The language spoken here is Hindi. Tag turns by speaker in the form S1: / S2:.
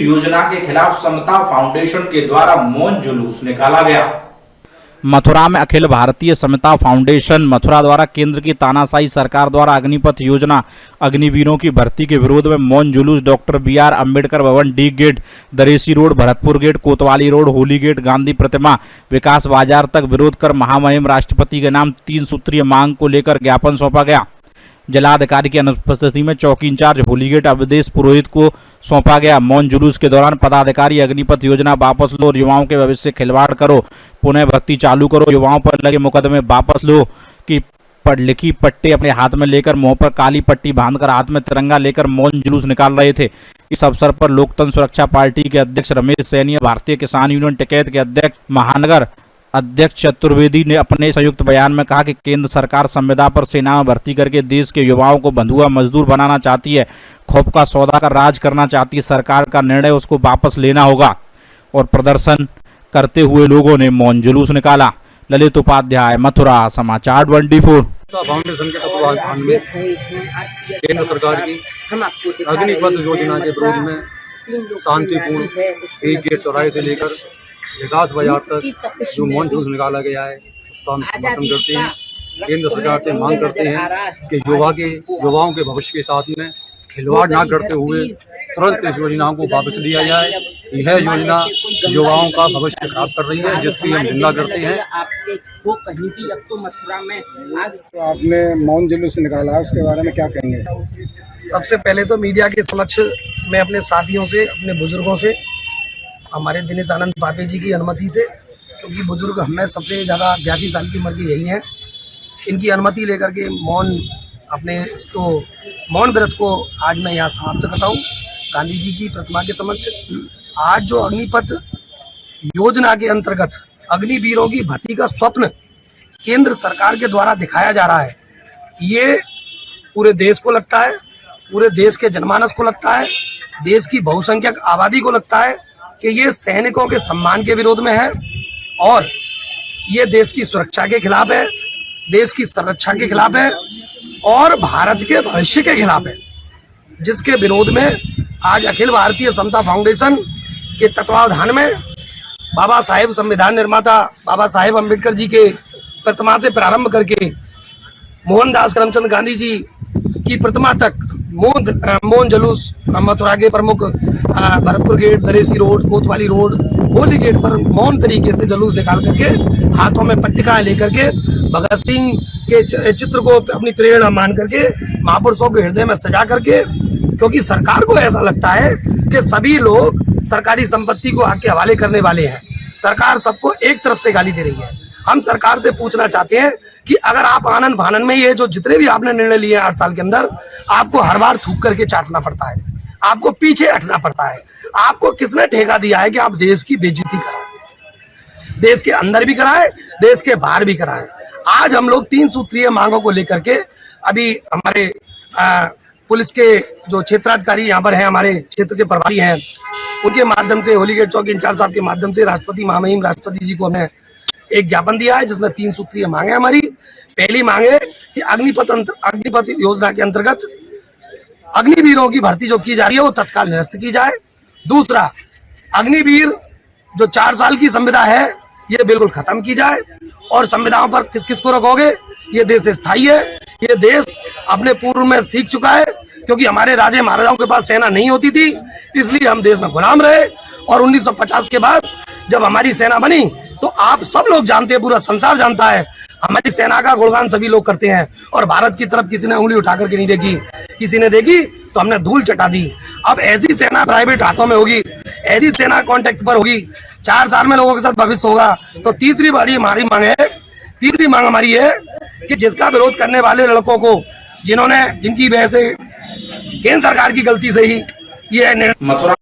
S1: योजना के खिलाफ समता फाउंडेशन के द्वारा मौन जुलूस निकाला गया।
S2: मथुरा में अखिल भारतीय समता फाउंडेशन मथुरा द्वारा केंद्र की तानाशाही सरकार द्वारा अग्निपथ योजना अग्निवीरों की भर्ती के विरोध में मौन जुलूस doctor BR Ambedkar Bhavan, D gate, Daresi road, Bharatpur gate, Kotwali road, Holi gate, Gandhi प्रतिमा, विकास बाजार तक विरोध कर महामहिम राष्ट्रपति के नाम 3 सूत्रीय मांग को लेकर ज्ञापन सौंपा गया। जिलाधिकारी की अनुपस्थिति में चौकी इंचार्ज होली गेट अवधेश पुरोहित को सौंपा गया। मौन जुलूस के दौरान पदाधिकारी अग्निपथ योजना वापस लो, युवाओं के भविष्य से खिलवाड़ करो, पुनः भर्ती चालू करो, युवाओं पर लगे मुकदमे वापस लो की पढ़ लिखी पट्टे अपने हाथ में लेकर मुंह पर काली पट्टी बांधकर हाथ में तिरंगा लेकर मौन जुलूस निकाल रहे थे। इस अवसर पर लोकतंत्र सुरक्षा पार्टी के अध्यक्ष रमेश सैनी, भारतीय किसान यूनियन टिकैत के अध्यक्ष महानगर अध्यक्ष चतुर्वेदी ने अपने संयुक्त बयान में कहा कि केंद्र सरकार संविदा पर सेना में भर्ती करके देश के युवाओं को बंधुआ मजदूर बनाना चाहती है, खौफ का सौदा का राज करना चाहती है। सरकार का निर्णय उसको वापस लेना होगा। और प्रदर्शन करते हुए लोगों ने मौन जुलूस निकाला। ललित उपाध्याय, मथुरा समाचार 24।
S3: फाउंडेशन के तत्वावधान में केंद्र सरकार की अग्निपथ योजना के विरोध में शांतिपूर्ण एक गेट चौराहे से लेकर विकास बाजार तक जो मौन जुलूस निकाला गया है उसका हम समर्थन करते हैं। केंद्र सरकार से मांग करते हैं कि युवाओं के भविष्य के साथ में खिलवाड़ ना करते हुए तुरंत इस योजना को वापस लिया जाए। यह योजना युवाओं का भविष्य खराब कर रही है, जिसकी हम निंदा करते हैं।
S4: आपने मौन जुलूस निकाला, उसके बारे में क्या कहेंगे?
S5: सबसे पहले तो मीडिया के समक्ष मैं अपने साथियों से, अपने बुजुर्गों से, हमारे दिनेश आनंद पापे जी की अनुमति से, क्योंकि बुजुर्ग हमें सबसे ज़्यादा 82 साल की उम्र के यही हैं, इनकी अनुमति लेकर के मौन व्रत को आज मैं यहाँ समाप्त करता हूँ गांधी जी की प्रतिमा के समक्ष। आज जो अग्निपथ योजना के अंतर्गत अग्निवीरों की भर्ती का स्वप्न केंद्र सरकार के द्वारा दिखाया जा रहा है, ये पूरे देश को लगता है, पूरे देश के जनमानस को लगता है, देश की बहुसंख्यक आबादी को लगता है कि ये सैनिकों के सम्मान के विरोध में है और ये देश की सुरक्षा के खिलाफ है, देश की संरक्षा के खिलाफ है और भारत के भविष्य के खिलाफ है, जिसके विरोध में आज अखिल भारतीय समता फाउंडेशन के तत्वावधान में बाबा साहेब संविधान निर्माता बाबा साहेब अम्बेडकर जी के प्रतिमा से प्रारंभ करके मोहनदास करमचंद गांधी जी की प्रतिमा तक मौन जुलूस मथुरा के प्रमुख भरतपुर गेट, दरेसी रोड, कोतवाली रोड, होली गेट पर मौन तरीके से जुलूस निकाल करके हाथों में पट्टिकाएं लेकर के भगत सिंह के चित्र को अपनी प्रेरणा मान करके महापुरुषों के हृदय में सजा करके, क्योंकि सरकार को ऐसा लगता है कि सभी लोग सरकारी संपत्ति को आग के हवाले करने वाले हैं। सरकार सबको एक तरफ से गाली दे रही है। हम सरकार से पूछना चाहते हैं कि अगर आप आनंद फानन में ये जो जितने भी आपने निर्णय लिए 8 साल के अंदर, आपको हर बार थूक करके चाटना पड़ता है, आपको पीछे हटना पड़ता है। आपको किसने ठेका दिया है कि आप देश की बेइज्जती कराएं? देश के अंदर भी कराएं, देश के बाहर भी कराएं। आज हम लोग 3 सूत्रीय मांगों को लेकर के अभी हमारे पुलिस के जो क्षेत्राधिकारी यहाँ पर हैं, हमारे क्षेत्र के प्रभारी हैं, उनके माध्यम से, होली गेट चौकी इंचार्ज साहब के माध्यम से राष्ट्रपति महामहिम राष्ट्रपति जी को हमने एक ज्ञापन दिया है, जिसमें 3 सूत्रीय मांगे हमारी। पहली मांग है कि अग्निपथ योजना के अंतर्गत अग्निवीरों की भर्ती जो की जा रही है वो तत्काल निरस्त की जाए। दूसरा, अग्निवीर जो 4 साल की संविदा है ये बिल्कुल खत्म की जाए। और संविदाओं पर किस किस को रखोगे? ये देश स्थायी है, ये देश अपने पूर्व में सीख चुका है, क्योंकि हमारे राजे महाराजाओं के पास सेना नहीं होती थी, इसलिए हम देश में गुलाम रहे। और 1950 के बाद जब हमारी सेना बनी तो आप सब लोग जानते हैं, पूरा संसार जानता है, हमारी सेना का गुणगान सभी लोग करते हैं। और भारत की तरफ किसी ने उंगली उठा करके नहीं देखी, किसी ने देखी तो हमने धूल चटा दी। अब ऐसी सेना प्राइवेट हाथों में होगी, ऐसी सेना कॉन्ट्रैक्ट पर होगी, 4 साल में लोगों के साथ भविष्य होगा। तो तीसरी मांग हमारी है कि जिसका विरोध करने वाले लड़कों को, जिनकी वजह से केंद्र सरकार की गलती से ही ये